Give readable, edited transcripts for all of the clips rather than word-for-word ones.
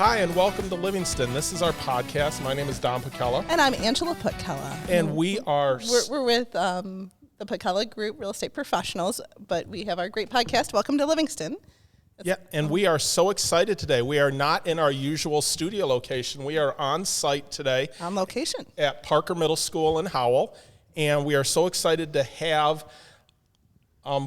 Hi, and welcome to Livingston. This is our podcast. My name is Don Putkela. And I'm Angela Putkela. And we are... We're with the Putkela Group Real Estate Professionals, but we have our great podcast, Welcome to Livingston. And we are so excited today. We are not in our usual studio location. We are on site today. On location. At Parker Middle School in Howell. And we are so excited to have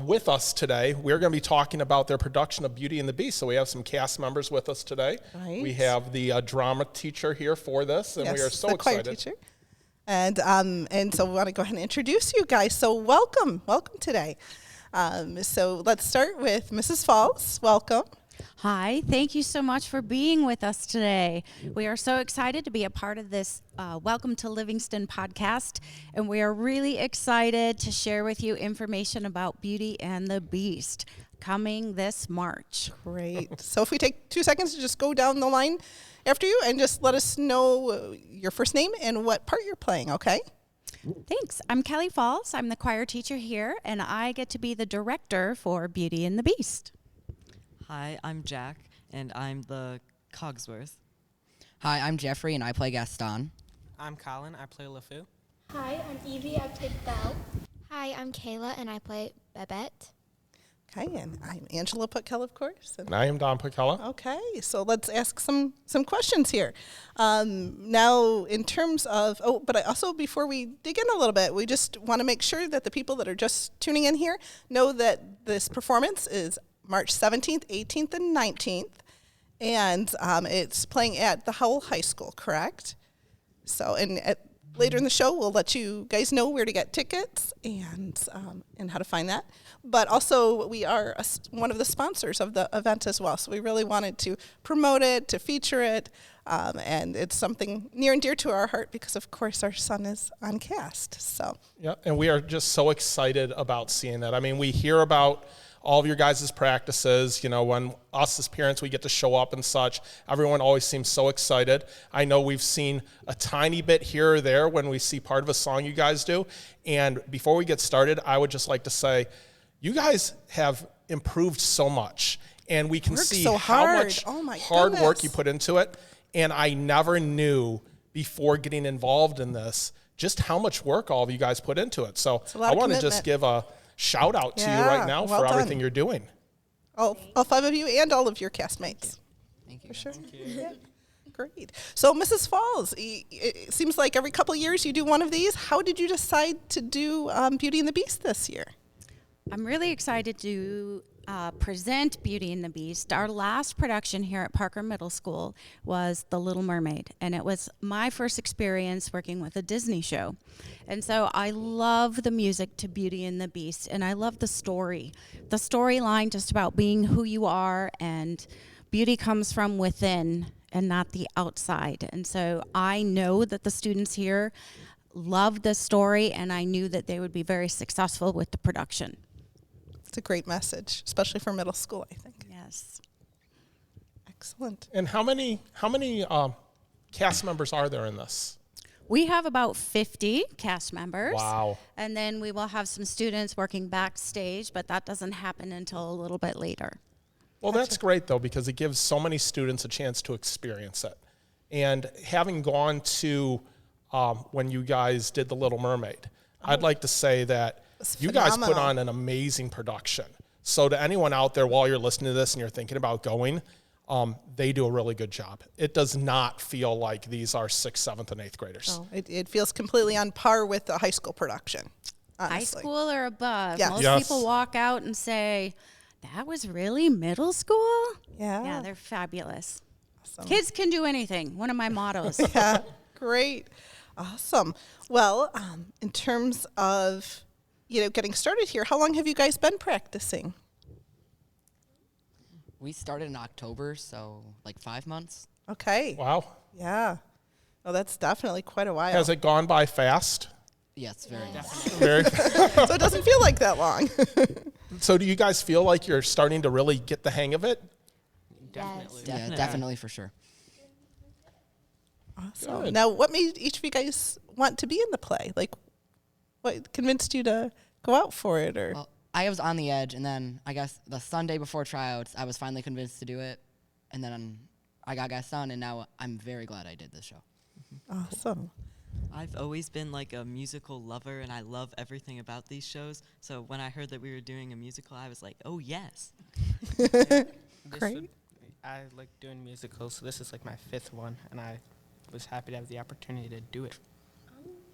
with us today. We're going to be talking about their production of Beauty and the Beast. So we have some cast members with us today. Right. We have the drama teacher here for this, and we are so the excited. Choir teacher. And so we want to go ahead and introduce you guys. So welcome today. So let's start with Mrs. Falls. Welcome. Hi, thank you so much for being with us today. We are so excited to be a part of this Welcome to Livingston podcast, and we are really excited to share with you information about Beauty and the Beast coming this March. Great. So if we take 2 seconds to just go down the line after you and just let us know your first name and what part you're playing, okay? Thanks. I'm Kelli Falls. I'm the choir teacher here, and I get to be the director for Beauty and the Beast. Hi, I'm Jack, and I'm the Cogsworth. Hi, I'm Jeffrey, and I play Gaston. I'm Colin. I play LeFou. Hi, I'm Evie. I play Belle. Hi, I'm Kayla, and I play Babette. Okay, and I'm Angela Putkela, of course. And I am Don Putkela. Okay, so let's ask some questions here. Now, in terms of, but I also, before we dig in a little bit, we just want to make sure that the people that are just tuning in here know that this performance is March 17th, 18th, and 19th, and it's playing at the Howell High School, correct? So, and later in the show, we'll let you guys know where to get tickets and how to find that. But also, we are one of the sponsors of the event as well, so we really wanted to promote it, to feature it, and it's something near and dear to our heart because, of course, our son is on cast. So Yeah, and we are just so excited about seeing that. I mean, we hear about all of your guys' practices, you know, when us as parents, we get to show up and such. Everyone always seems so excited. I know we've seen a tiny bit here or there when we see part of a song you guys do. And before we get started, I would just like to say, you guys have improved so much. And we can see so how hard. much Oh my hard work goodness. you put into it. And I never knew before getting involved in this just how much work all of you guys put into it. So I want to just give a shout out to you right now for everything you're doing. All 5 of you and all of your castmates. Thank you. For sure. Yeah. Great. So, Mrs. Falls, it seems like every couple of years you do one of these. How did you decide to do Beauty and the Beast this year? I'm really excited to present Beauty and the Beast. Our last production here at Parker Middle School was The Little Mermaid, and it was my first experience working with a Disney show. And so I love the music to Beauty and the Beast, and I love the story. The storyline just about being who you are, and beauty comes from within and not the outside. And so I know that the students here love the story, and I knew that they would be very successful with the production. It's a great message, especially for middle school, I think. Yes. Excellent. And how many cast members are there in this? We have about 50 cast members. Wow. And then we will have some students working backstage, but that doesn't happen until a little bit later. Well, that's great, though, because it gives so many students a chance to experience it. And having gone to when you guys did The Little Mermaid, I'd like to say that you guys put on an amazing production. So to anyone out there, while you're listening to this and you're thinking about going, they do a really good job. It does not feel like these are 6th, 7th, and 8th graders. Oh, it feels completely on par with the high school production, honestly. High school or above. Yes. Most Yes. people walk out and say, that was really middle school? Yeah. Yeah, they're fabulous. Awesome. Kids can do anything, one of my mottos. Yeah, great. Awesome. Well, in terms of, getting started here, how long have you guys been practicing? We started in October, so like 5 months. Okay. Wow. Yeah. Oh, that's definitely quite a while. Has it gone by fast? Yes, very much. Very. So it doesn't feel like that long. So do you guys feel like you're starting to really get the hang of it? Definitely. Yeah, definitely for sure. Awesome. Good. Now, what made each of you guys want to be in the play? Like, what convinced you to go out for it? Or Well, I was on the edge, and then I guess the Sunday before tryouts, I was finally convinced to do it, and then I got guest on, and now I'm very glad I did this show. Awesome. I've always been like a musical lover, and I love everything about these shows. So when I heard that we were doing a musical, I was like, oh, yes. Great. I like doing musicals, so this is like my 5th one, and I was happy to have the opportunity to do it.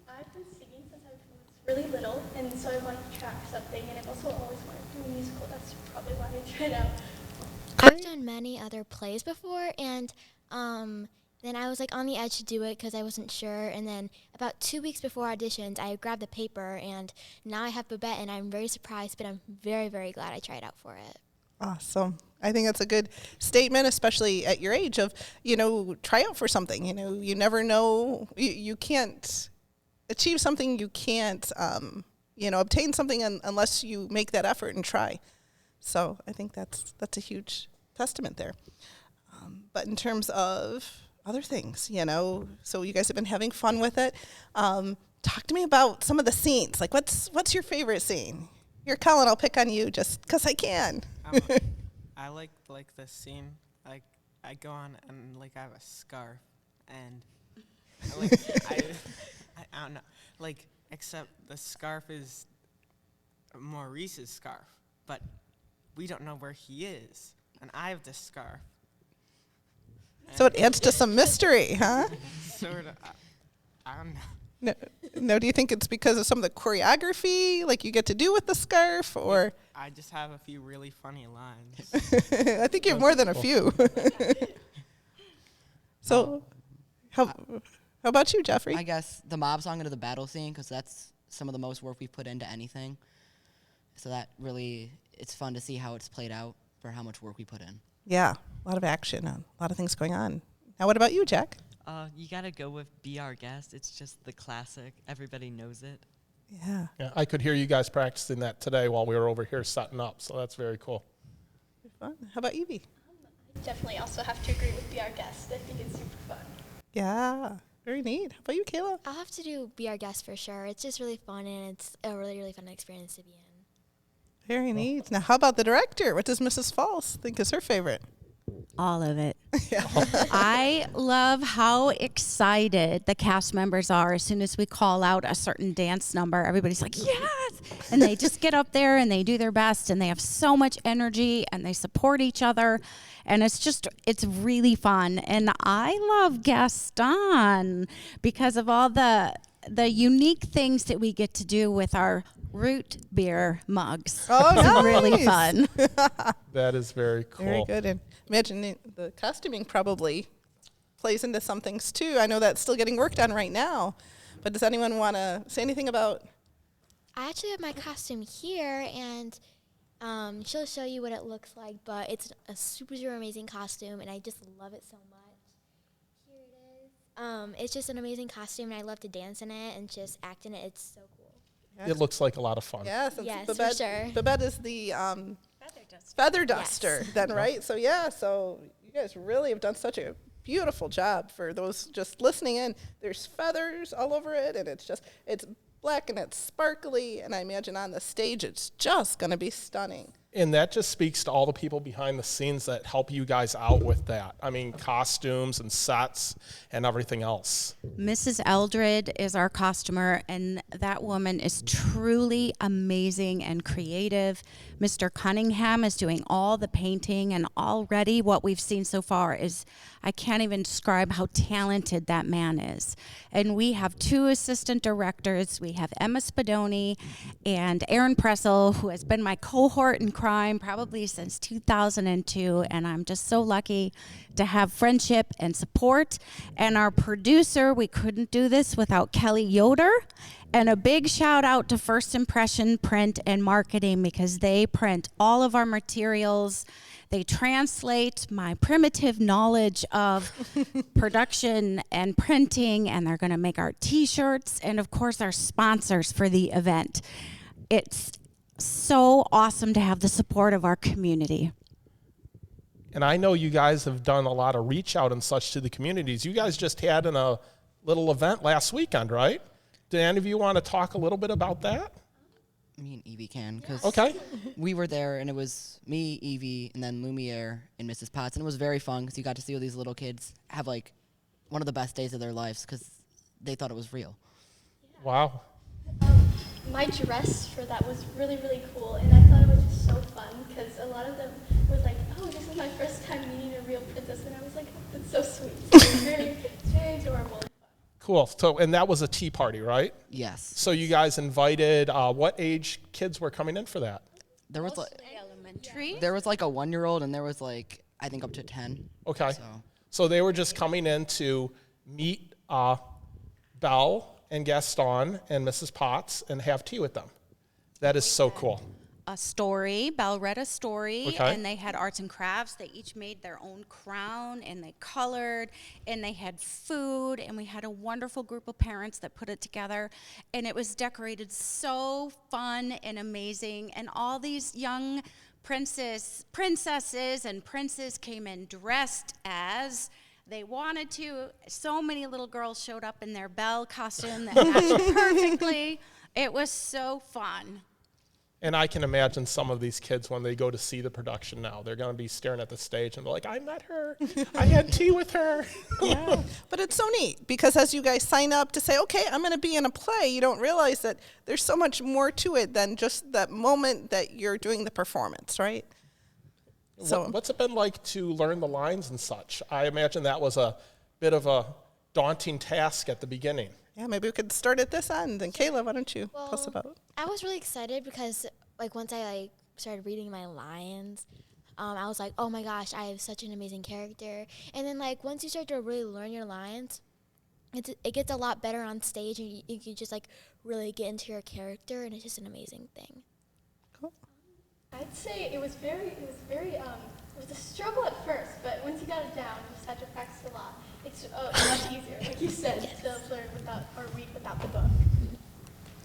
I've been singing since I was really little, and so I wanted to try something, and I've also always wanted to do a musical. That's probably why I tried out. I've done many other plays before, and then I was like on the edge to do it because I wasn't sure. And then about 2 weeks before auditions, I grabbed the paper, and now I have Babette, and I'm very surprised, but I'm very, very glad I tried out for it. Awesome. I think that's a good statement, especially at your age of, try out for something. You never know. You can't achieve something. You can't, obtain something unless you make that effort and try. So I think that's a huge testament there. But in terms of other things, so you guys have been having fun with it. Talk to me about some of the scenes. Like, what's your favorite scene? Here, Colin, I'll pick on you just because I can. I like the scene. Like I go on and like I have a scarf, and I don't know. Like except the scarf is Maurice's scarf, but we don't know where he is, and I have this scarf. So it adds to some mystery, huh? Sort of. I don't know. No, do you think it's because of some of the choreography, like you get to do with the scarf, or? I just have a few really funny lines. I think you have more than a few. So, how about you, Jeffrey? I guess the mob song into the battle scene, because that's some of the most work we've put into anything. So that really, it's fun to see how it's played out for how much work we put in. Yeah, a lot of action, a lot of things going on. Now, what about you, Jack? You gotta go with Be Our Guest. It's just the classic. Everybody knows it. Yeah. Yeah, I could hear you guys practicing that today while we were over here setting up, so that's very cool. Fun. How about Evie? I definitely also have to agree with Be Our Guest. I think it's super fun. Yeah, very neat. How about you, Kayla? I'll have to do Be Our Guest for sure. It's just really fun, and it's a really, really fun experience to be in. Very neat. Now, how about the director? What does Mrs. Falls think is her favorite? All of it. I love how excited the cast members are as soon as we call out a certain dance number. Everybody's like, yes! And they just get up there and they do their best, and they have so much energy, and they support each other. And it's really fun. And I love Gaston because of all the unique things that we get to do with our root beer mugs. Oh, it's nice. really fun. That is very cool. Very good. And imagine the costuming probably plays into some things too. I know that's still getting worked on right now. But does anyone want to say anything about? I actually have my costume here, and she'll show you what it looks like, but it's a super, super amazing costume, and I just love it so much. Here it is. It's just an amazing costume, and I love to dance in it and just act in it. It's so cool. It looks like a lot of fun. Yes, for sure. Babette is the feather duster, then, right? So, so you guys really have done such a beautiful job for those just listening in. There's feathers all over it, and it's black and it's sparkly, and I imagine on the stage it's just going to be stunning. And that just speaks to all the people behind the scenes that help you guys out with that. I mean, costumes and sets and everything else. Mrs. Eldred is our costumer, and that woman is truly amazing and creative. Mr. Cunningham is doing all the painting, and already what we've seen so far is, I can't even describe how talented that man is. And we have 2 assistant directors. We have Emma Spadoni and Aaron Pressel, who has been my cohort in crime probably since 2002, and I'm just so lucky to have friendship and support. And our producer, we couldn't do this without Kelly Yoder. And a big shout out to First Impression Print and Marketing, because they print all of our materials. They translate my primitive knowledge of production and printing, and they're going to make our t-shirts, and of course our sponsors for the event. It's so awesome to have the support of our community. And I know you guys have done a lot of reach out and such to the communities. You guys just had a little event last weekend, right? Do any of you want to talk a little bit about that? Me and Evie can, because Okay. we were there, and it was me, Evie, and then Lumiere and Mrs. Potts, and it was very fun because you got to see all these little kids have like one of the best days of their lives because they thought it was real. Wow. My dress for that was really, really cool, and I thought it was just so fun because a lot of them was like, oh, this is my first time meeting a real princess, and I was like, oh, that's so sweet. It's very adorable. Cool. So, and that was a tea party, right? Yes. So you guys invited, what age kids were coming in for that? There was like Elementary. there was like a 1-year-old, and there was like I think up to 10. Okay. So So they were just coming in to meet Belle and Gaston and Mrs. Potts and have tea with them. That is so cool. A story. Belle read a story, Okay. and they had arts and crafts. They each made their own crown, and they colored, and they had food, and we had a wonderful group of parents that put it together, and it was decorated so fun and amazing, and all these young princesses and princes came in dressed as they wanted to. So many little girls showed up in their Belle costume that matched perfectly. It was so fun. And I can imagine some of these kids when they go to see the production now, they're going to be staring at the stage and be like, I met her. I had tea with her. Yeah, but it's so neat because as you guys sign up to say, okay, I'm going to be in a play, you don't realize that there's so much more to it than just that moment that you're doing the performance, right? So What's it been like to learn the lines and such? I imagine that was a bit of a daunting task at the beginning. yeah, maybe we could start at this end. And Kayla, why don't you tell us about? I was really excited because, like, once I started reading my lines, I was like, oh my gosh, I have such an amazing character. And then, like, once you start to really learn your lines, it gets a lot better on stage, and you can just, like, really get into your character, and it's just an amazing thing. Cool. I'd say it was a struggle at first, but once you got it down, you just had to practice a lot. It's much easier, like you said, to learn without or read without the book.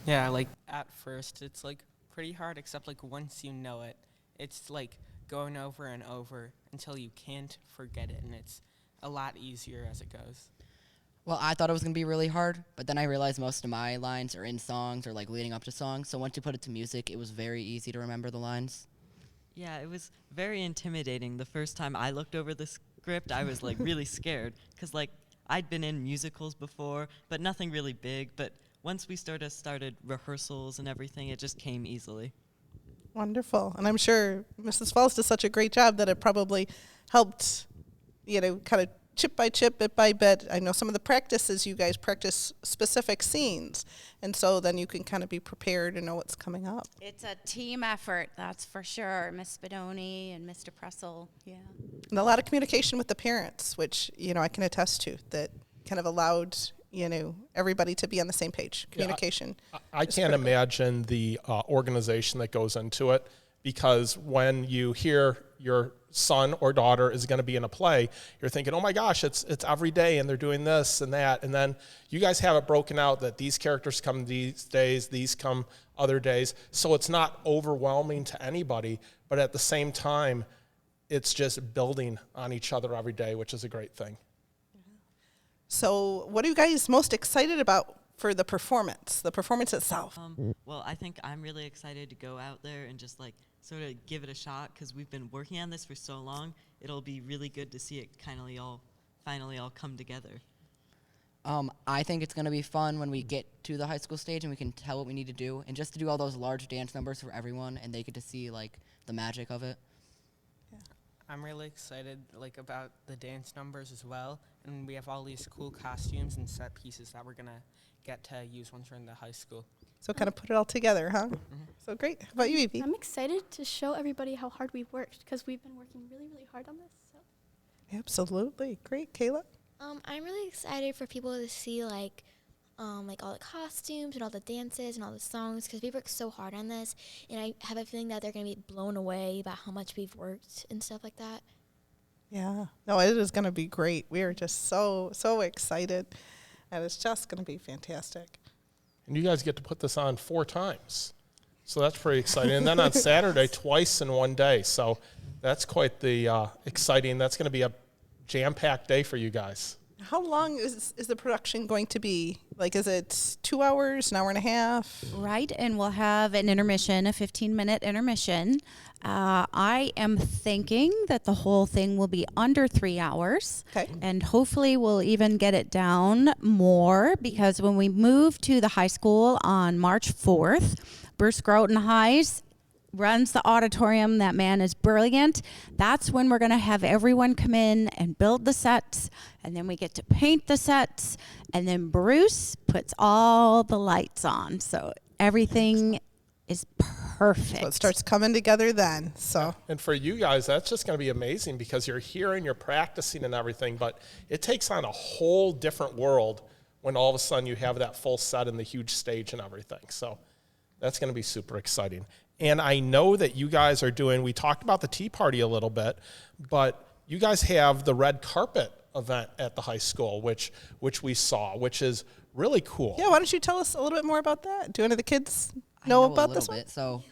Yeah, like at first it's like pretty hard, except like once you know it, it's like going over and over until you can't forget it, and it's a lot easier as it goes. well, I thought it was gonna be really hard, but then I realized most of my lines are in songs or like leading up to songs. So once you put it to music, it was very easy to remember the lines. Yeah, it was very intimidating. The first time I looked over the script, I was like really scared because like I'd been in musicals before, but nothing really big. But once we started rehearsals and everything, it just came easily. Wonderful. And I'm sure Mrs. Falls does such a great job that it probably helped, kind of chip by chip, bit by bit. I know some of the practices, you guys practice specific scenes. And so then you can kind of be prepared and know what's coming up. It's a team effort, that's for sure. Miss Spadoni and Mr. Pressel, yeah. And a lot of communication with the parents, which, I can attest to, that kind of allowed, everybody to be on the same page. Communication. I can't imagine the organization that goes into it, because when you hear your son or daughter is going to be in a play, you're thinking, oh my gosh, it's every day and they're doing this and that. And then you guys have it broken out that these characters come these days, these come other days. So it's not overwhelming to anybody, but at the same time, it's just building on each other every day, which is a great thing. So what are you guys most excited about for the performance itself? Well, I think I'm really excited to go out there and just like sort of give it a shot because we've been working on this for so long. It'll be really good to see it finally all come together. I think it's going to be fun when we get to the high school stage and we can tell what we need to do, and just to do all those large dance numbers for everyone, and they get to see like the magic of it. I'm really excited like about the dance numbers as well, and we have all these cool costumes and set pieces that we're gonna get to use once we're in the high school. So kind of put it all together, huh? So great. How about you, Evie? I'm excited to show everybody how hard we've worked because we've been working really, really hard on this. So. Absolutely. Great. Kayla? I'm really excited for people to see like all the costumes and all the dances and all the songs because we worked so hard on this, and I have a feeling that they're going to be blown away about how much we've worked and stuff like that. Yeah. No, it is going to be great. We are just so excited, and it's just going to be fantastic. And you guys get to put this on 4 times. So that's pretty exciting. And then on Saturday, twice in one day. So that's quite the exciting. That's going to be a jam-packed day for you guys. How long is the production going to be? Like, is it 2 hours, an hour and a half? Right, and we'll have an intermission, a 15-minute intermission. I am thinking that the whole thing will be under 3 hours. Okay. And hopefully we'll even get it down more, because when we move to the high school on March 4th, Bruce Groton Highs runs the auditorium. That man is brilliant. That's when we're going to have everyone come in and build the sets, and then we get to paint the sets, and then Bruce puts all the lights on. So everything is perfect. So it starts coming together then. So And for you guys, that's just going to be amazing, because you're here and you're practicing and everything, but it takes on a whole different world when all of a sudden you have that full set and the huge stage and everything. So that's going to be super exciting. And I know that you guys are doing, we talked about the tea party a little bit, but you guys have the red carpet event at the high school, which we saw, which is really cool. yeah, why don't you tell us a little bit more about that? Do any of the kids I know a about little this one? bit. So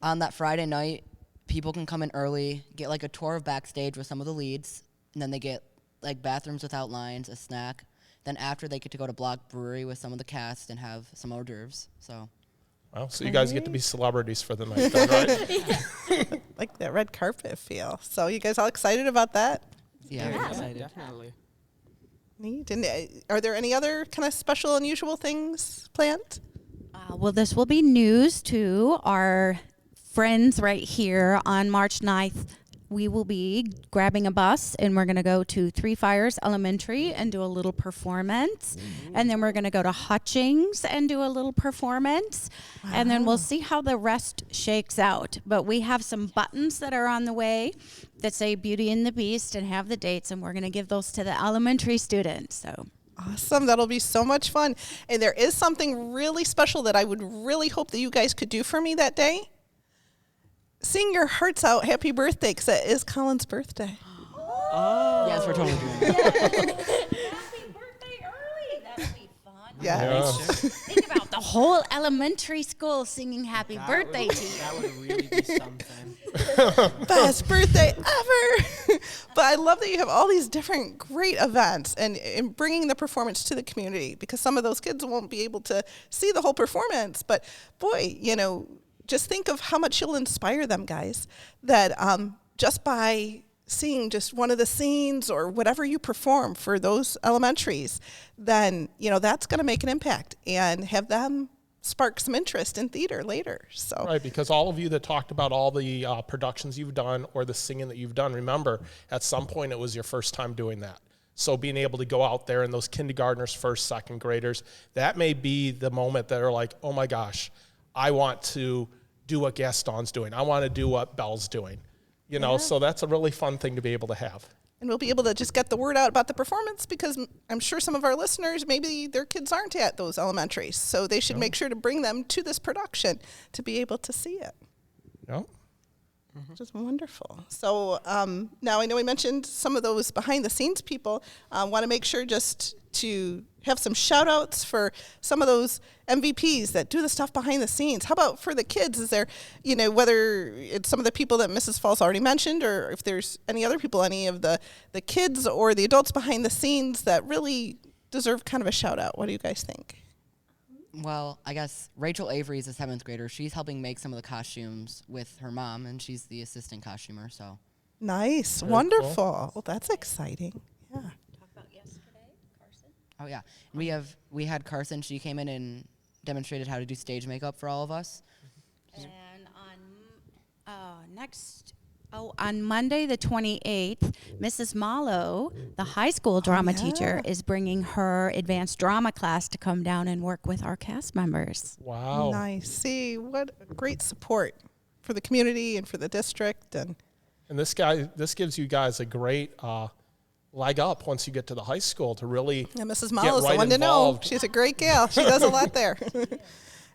on that Friday night, people can come in early, get like a tour of backstage with some of the leads, and then they get like bathrooms without lines, a snack. Then after, they get to go to Block Brewery with some of the cast and have some hors d'oeuvres. So Well, so you guys get to be celebrities for the night then, right? Like that red carpet feel. So you guys all excited about that? yeah. Very we're excited. excited. Definitely. Neat. And are there any other kind of special, unusual things planned? Well, this will be news to our friends right here. On March 9th, we will be grabbing a bus, and we're going to go to Three Fires Elementary and do a little performance. And then we're going to go to Hutchings and do a little performance. And then we'll see how the rest shakes out. But we have some buttons that are on the way that say Beauty and the Beast and have the dates, and we're going to give those to the elementary students. So Awesome. That'll be so much fun. And there is something really special that I would really hope that you guys could do for me that day. Sing your hearts out happy birthday, because it is Colin's birthday. Oh. Yes, we're totally doing that. Happy birthday early. That'll be fun. Yeah. Think about the whole elementary school singing happy birthday to you. That would really be something. Best birthday ever. But I love that you have all these different great events and bringing the performance to the community, because some of those kids won't be able to see the whole performance. But boy, just think of how much you'll inspire them, guys, that just by seeing just one of the scenes or whatever you perform for those elementaries, then, that's going to make an impact and have them spark some interest in theater later. So Right, because all of you that talked about all the productions you've done or the singing that you've done, remember, at some point it was your first time doing that. So being able to go out there and those kindergartners, first, second graders, that may be the moment that are like, oh my gosh, I want to do what Gaston's doing. I want to do what Belle's doing. So that's a really fun thing to be able to have. and we'll be able to just get the word out about the performance, because I'm sure some of our listeners, maybe their kids aren't at those elementaries. So they should make sure to bring them to this production to be able to see it. Yep. Which is wonderful. So now I know we mentioned some of those behind the scenes people. Want to make sure just to have some shout outs for some of those MVPs that do the stuff behind the scenes. How about for the kids? Is there, whether it's some of the people that Mrs. Falls already mentioned, or if there's any other people, any of the kids or the adults behind the scenes that really deserve kind of a shout out? What do you guys think? Well, I guess Rachel Avery is a 7th grader. She's helping make some of the costumes with her mom, and she's the assistant costumer. So Nice. Very Wonderful. cool. Well, that's exciting. Yeah. Talk about yesterday, Carson. oh yeah, we had Carson. She came in and demonstrated how to do stage makeup for all of us. And on Monday the 28th, Mrs. Malo, the high school drama teacher, is bringing her advanced drama class to come down and work with our cast members. Wow. Nice. See, what great support for the community and for the district. And And this gives you guys a great leg up once you get to the high school to really Mrs. get Malo is the right one to know. involved. She's a great gal. She does a lot there.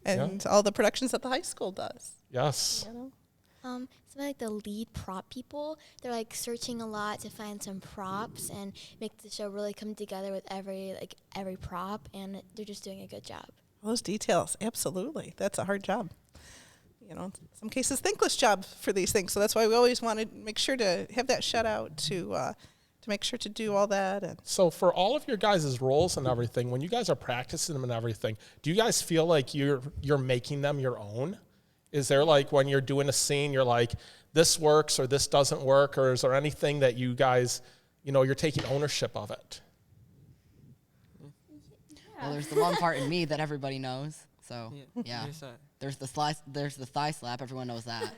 And all the productions that the high school does. Yes. Some of like the lead prop people, they're like searching a lot to find some props and make the show really come together with every prop, and they're just doing a good job. Those details, absolutely. That's a hard job. In some cases, thankless job for these things. So that's why we always want to make sure to have that shout out to to make sure to do all that. And So for all of your guys' roles and everything, when you guys are practicing them and everything, do you guys feel like you're making them your own? Is there like when you're doing a scene, you're like, this works or this doesn't work, or is there anything that you guys, you're taking ownership of it? Well, there's the one part in me that everybody knows. So yeah, There's there's the thigh slap. Everyone knows that.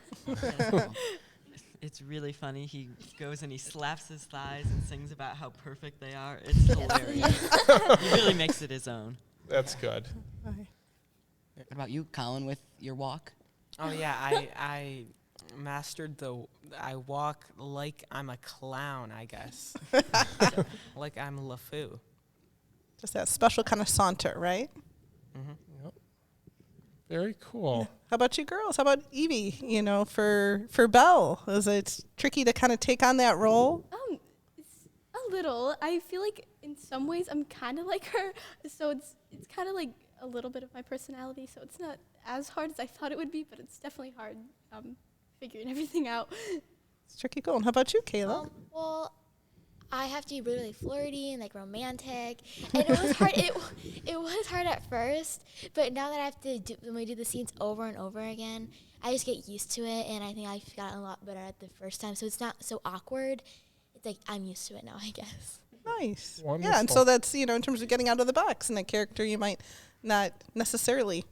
It's really funny. He goes and he slaps his thighs and sings about how perfect they are. It's hilarious. He really makes it his own. That's good. What about you, Colin, with your walk? Oh yeah, I mastered I walk like I'm a clown, I guess. Like I'm LeFou. just that special kind of saunter, right? Yep. Very cool. How about you girls? How about Evie, for Belle? Is it tricky to kind of take on that role? It's a little. I feel like in some ways I'm kind of like her, so it's kind of like a little bit of my personality. So it's not as hard as I thought it would be, but it's definitely hard figuring everything out. It's tricky going. How about you, Kayla? Well, I have to be really flirty and like romantic, and it was hard. It was hard at first, but now that I have to when we do the scenes over and over again, I just get used to it, and I think I've gotten a lot better at the first time. So it's not so awkward. It's like I'm used to it now, I guess. Nice. Wonderful. Yeah, and so that's, in terms of getting out of the box and a character you might not necessarily,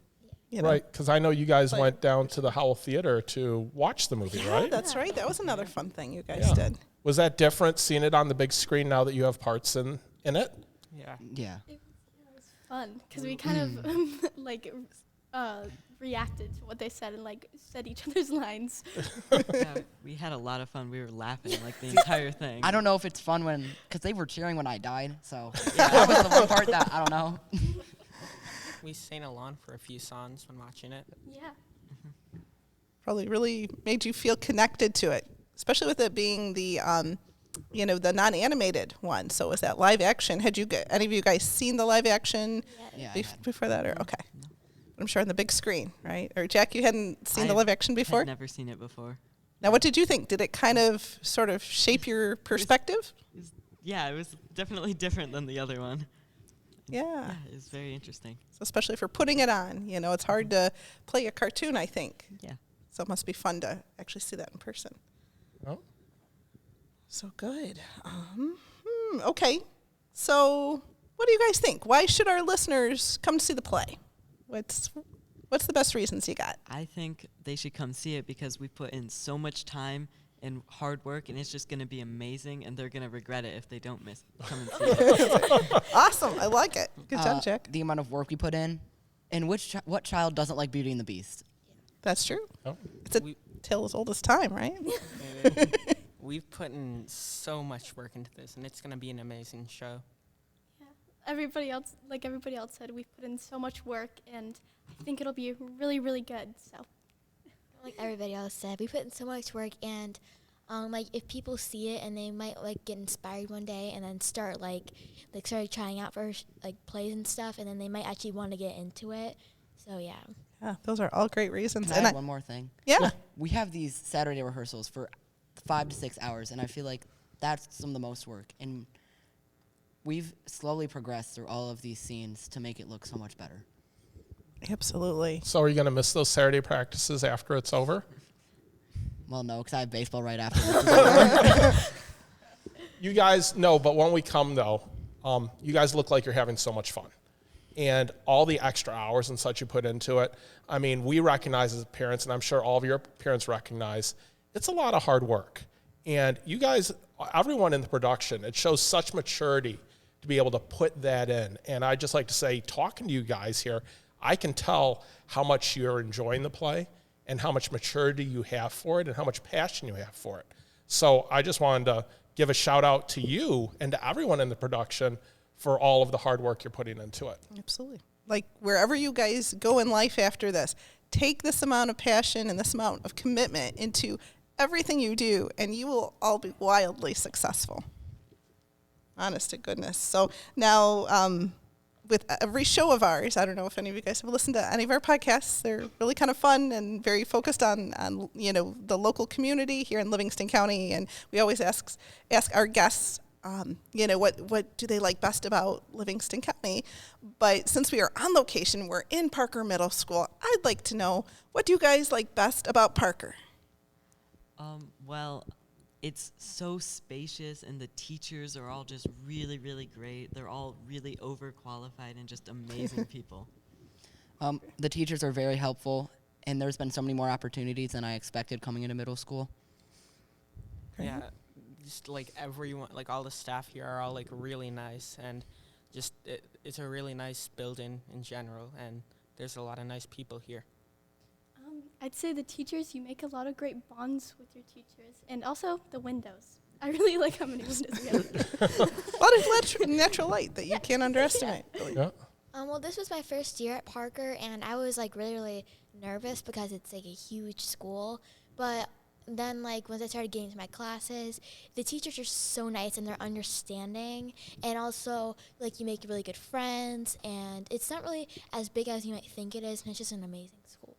Right, because I know you guys But- went down to the Howell Theater to watch the movie, right? That's right. That was another fun thing you guys Yeah. did. Was that different seeing it on the big screen now that you have parts in it? Yeah. Yeah. It was fun because we kind of reacted to what they said and like said each other's lines. Yeah, we had a lot of fun. We were laughing like the entire thing. I don't know if it's fun because they were cheering when I died. So that was the one part that I don't know. We sang along for a few songs when watching it. Yeah. Probably really made you feel connected to it, especially with it being the, the non-animated one. So was that live action? Had any of you guys seen the live action Yeah, I had. before that? Or okay. I'm sure on the big screen, right? Or Jack, you hadn't seen the I live action before? I'd never seen it before. Now, what did you think? Did it kind of sort of shape your perspective? Yeah, it was definitely different than the other one. Yeah. Yeah, it was very interesting. So especially for putting it on, it's hard to play a cartoon, I think. Yeah. So it must be fun to actually see that in person. Oh. So good. Okay. So what do you guys think? Why should our listeners come see the play? What's the best reasons you got? I think they should come see it because we put in so much time and hard work, and it's just going to be amazing, and they're going to regret it if they don't come and see it. Awesome. I like it. Good job, Jack. The amount of work we put in, and what child doesn't like Beauty and the Beast? That's true. Oh. It's a tale as old as time, right? We've put in so much work into this, and it's going to be an amazing show. Yeah. Everybody else said, we've put in so much work, and I think it'll be really, really good. So. Like everybody else said, we put in so much work, and if people see it and they might get inspired one day and then start start trying out for plays and stuff, and then they might actually want to get into it. So yeah. Yeah, those are all great reasons. Can I add one more thing? Yeah. We have these Saturday rehearsals for 5 to 6 hours, and I feel like that's some of the most work. And we've slowly progressed through all of these scenes to make it look so much better. Absolutely. So are you going to miss those Saturday practices after it's over? Well, no, because I have baseball right after this is over. You guys know, but when we come, though, you guys look like you're having so much fun. And all the extra hours and such you put into it, I mean, we recognize as parents, and I'm sure all of your parents recognize, it's a lot of hard work. And you guys, everyone in the production, it shows such maturity to be able to put that in. And I'd just like to say, talking to you guys here, I can tell how much you're enjoying the play and how much maturity you have for it and how much passion you have for it. So I just wanted to give a shout out to you and to everyone in the production for all of the hard work you're putting into it. Absolutely. Like wherever you guys go in life after this, take this amount of passion and this amount of commitment into everything you do, and you will all be wildly successful. Honest to goodness. So now, with every show of ours, I don't know if any of you guys have listened to any of our podcasts. They're really kind of fun and very focused on the local community here in Livingston County. And we always ask our guests what do they like best about Livingston County? But since we are on location, we're in Parker Middle School. I'd like to know, what do you guys like best about Parker? Well, it's so spacious, and the teachers are all just really, really great. They're all really overqualified and just amazing people. The teachers are very helpful, and there's been so many more opportunities than I expected coming into middle school. Yeah, just like everyone, like all the staff here are all like really nice, and just it's a really nice building in general, and there's a lot of nice people here. I'd say the teachers, you make a lot of great bonds with your teachers, and also the windows. I really like how many windows we have. A lot of natural light that you can't underestimate. Yeah. Well, this was my first year at Parker, and I was like really, really nervous because it's like a huge school. But then, like, once I started getting to my classes, the teachers are so nice and they're understanding, and also like you make really good friends. And it's not really as big as you might think it is, and it's just an amazing school.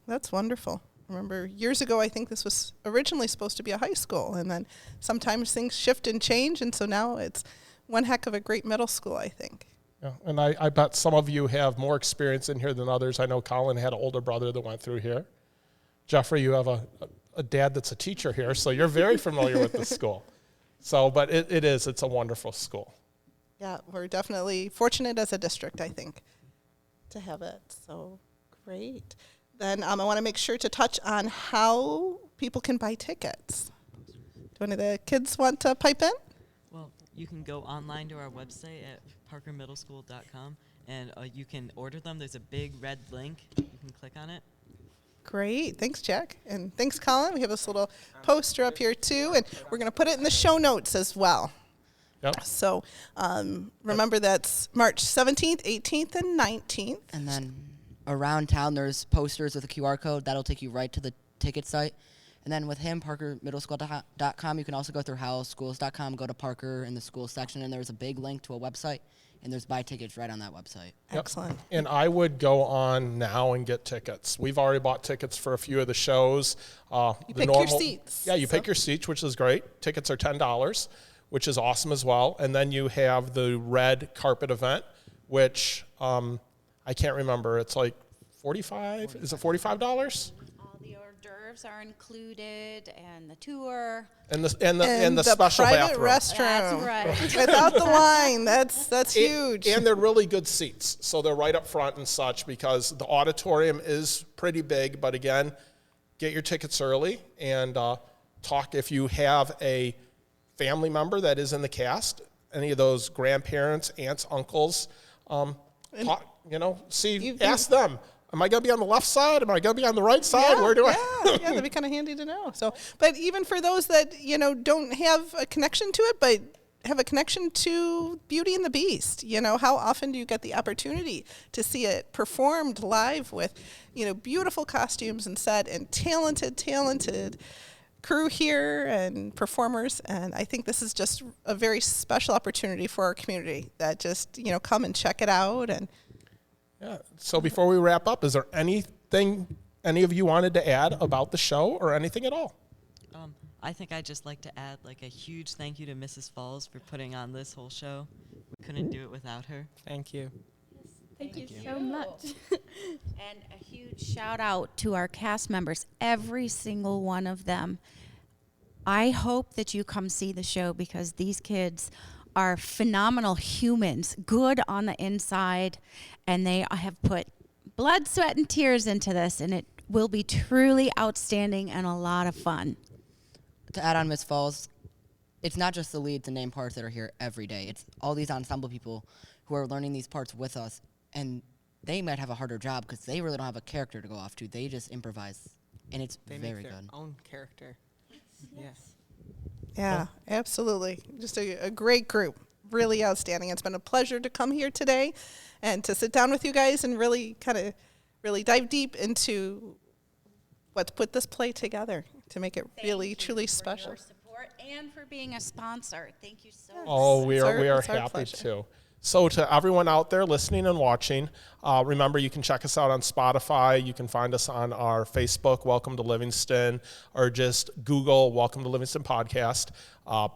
That's wonderful. I remember years ago, I think this was originally supposed to be a high school, and then sometimes things shift and change, and so now it's one heck of a great middle school, I think. Yeah, and I bet some of you have more experience in here than others. I know Colin had an older brother that went through here. Jeffrey, you have a dad that's a teacher here, so you're very familiar with the school. So, but it's a wonderful school. Yeah, we're definitely fortunate as a district, I think, to have it. So great. Then I want to make sure to touch on how people can buy tickets. Do any of the kids want to pipe in? Well, you can go online to our website at parkermiddleschool.com, and you can order them. There's a big red link. You can click on it. Great. Thanks, Jack. And thanks, Colin. We have this little poster up here, too, and we're going to put it in the show notes as well. Yep. So remember, that's March 17th, 18th, and 19th. And then around town, there's posters with a QR code. That'll take you right to the ticket site. And then with him, parkermiddleschool.com, you can also go through howschools.com, go to Parker in the school section, and there's a big link to a website, and there's buy tickets right on that website. Yep. Excellent. And I would go on now and get tickets. We've already bought tickets for a few of the shows. You pick your seats. Yeah, you So- pick your seats, which is great. Tickets are $10, which is awesome as well. And then you have the red carpet event, which I can't remember. It's like $45. Is it $45? All the hors d'oeuvres are included, and the tour. And the special private bathroom. restroom. That's right. Without the line. That's huge. And they're really good seats. So they're right up front and such, because the auditorium is pretty big. But again, get your tickets early and talk if you have a family member that is in the cast, any of those grandparents, aunts, uncles, talk, ask them. Am I going to be on the left side? Am I going to be on the right side? Where do I? Yeah, that'd be kind of handy to know. So, but even for those that, don't have a connection to it, but have a connection to Beauty and the Beast, how often do you get the opportunity to see it performed live with, beautiful costumes and set and talented crew here and performers. And I think this is just a very special opportunity for our community that just, come and check it out. And Yeah. So before we wrap up, is there anything any of you wanted to add about the show or anything at all? I think I'd just like to add like a huge thank you to Mrs. Falls for putting on this whole show. We couldn't do it without her. Thank you. Thank you so much. And a huge shout out to our cast members, every single one of them. I hope that you come see the show, because these kids are phenomenal humans, good on the inside, and they have put blood, sweat, and tears into this, and it will be truly outstanding and a lot of fun. To add on Miss Falls, it's not just the leads and name parts that are here every day. It's all these ensemble people who are learning these parts with us, and they might have a harder job because they really don't have a character to go off to. They just improvise, and it's They very make their good. own character. Yes. yeah, absolutely. Just a great group. Really outstanding. It's been a pleasure to come here today and to sit down with you guys and really dive deep into what's put this play together to make it really, truly special. For your support and for being a sponsor. Thank you so much. Oh, we It's are our happy pleasure. to. So to everyone out there listening and watching, remember you can check us out on Spotify. You can find us on our Facebook, Welcome to Livingston, or just Google Welcome to Livingston Podcast.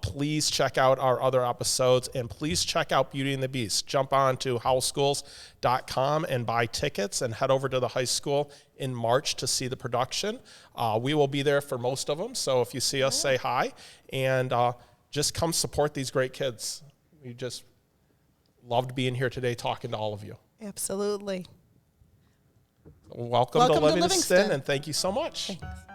Please check out our other episodes, and please check out Beauty and the Beast. Jump on to howlschools.com and buy tickets and head over to the high school in March to see the production. We will be there for most of them, so if you see us, say hi, and just come support these great kids. We just loved being here today talking to all of you. Absolutely. Welcome to Livingston, and thank you so much. Thanks.